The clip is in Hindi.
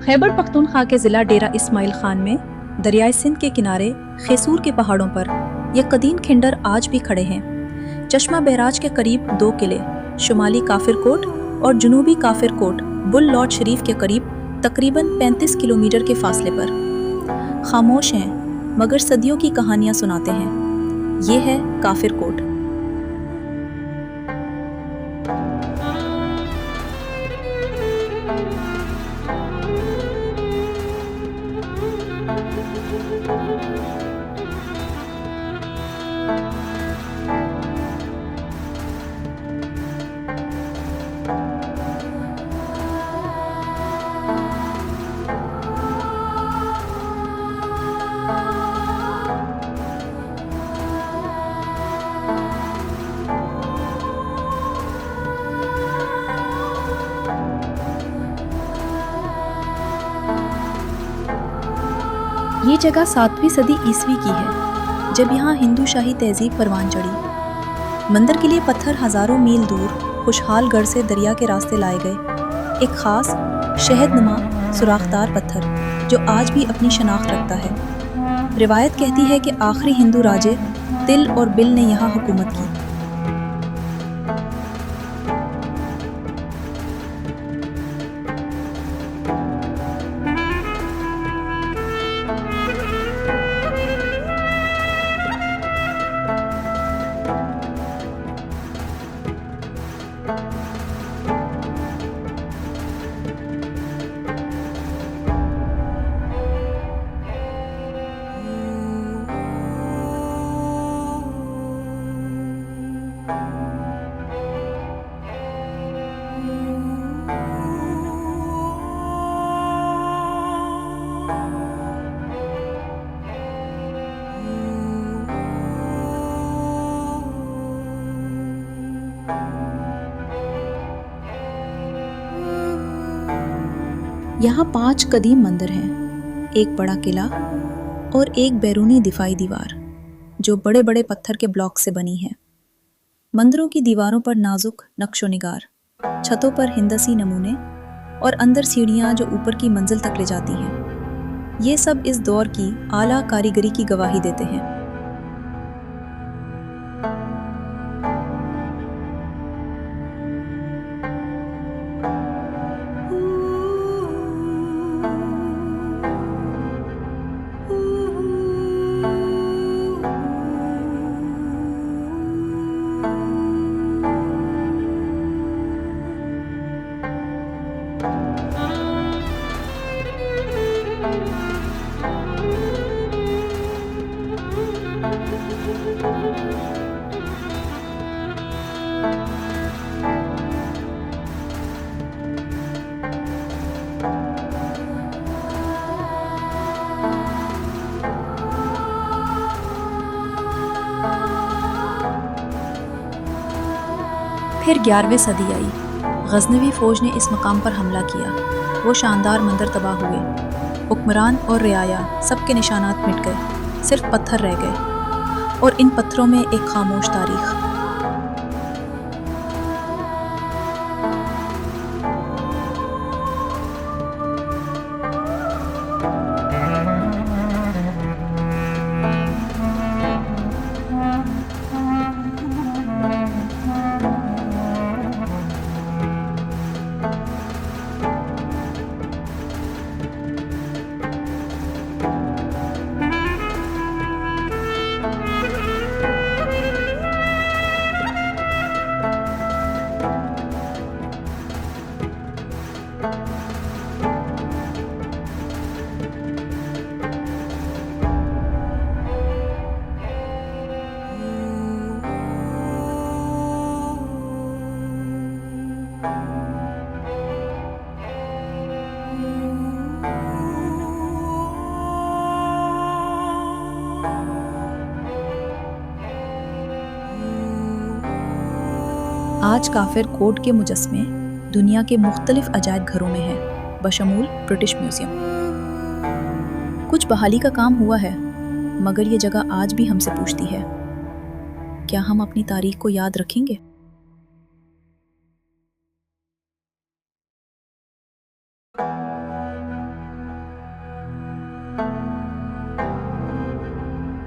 खैबर पख्तूनख्वा के ज़िला डेरा इस्माइल खान में दरियाए सिंध के किनारे खेसूर के पहाड़ों पर ये कदीम खिंडर आज भी खड़े हैं। चश्मा बैराज के करीब 2 किले, शुमाली काफिर कोट और जुनूबी काफिर कोट बुल लॉर्ड शरीफ के करीब तकरीबन 35 किलोमीटर के फासले पर खामोश हैं मगर सदियों की कहानियां सुनाते हैं। ये है काफिर कोट। ये जगह 7वीं सदी ईस्वी की है, जब यहाँ हिंदू शाही तहजीब परवान चढ़ी। मंदिर के लिए पत्थर हजारों मील दूर खुशहालगढ़ से दरिया के रास्ते लाए गए। एक खास शहदनुमा सुराखदार पत्थर जो आज भी अपनी शनाख्त रखता है। रिवायत कहती है कि आखिरी हिंदू राजे तिल और बिल ने यहाँ हुकूमत की। यहाँ 5 कदीम मंदिर हैं, एक बड़ा किला और एक बैरूनी दिफाई दीवार जो बड़े बड़े पत्थर के ब्लॉक से बनी है। मंदिरों की दीवारों पर नाजुक नक्शो निगार, छतों पर हिंदसी नमूने और अंदर सीढ़ियाँ जो ऊपर की मंजिल तक ले जाती हैं। ये सब इस दौर की आला कारीगरी की गवाही देते हैं। फिर 11वीं सदी आई। गजनवी फौज ने इस मकाम पर हमला किया। वो शानदार मंदिर तबाह हुए। हुक्मरान और रियाया सबके निशानात मिट गए, सिर्फ पत्थर रह गए और इन पत्थरों में एक खामोश तारीख। आज काफिर कोट के मुजस्मे दुनिया के मुख्तलिफ अजायब घरों में हैं, बशमूल ब्रिटिश म्यूजियम। कुछ बहाली का काम हुआ है, मगर ये जगह आज भी हमसे पूछती है, क्या हम अपनी तारीख को याद रखेंगे?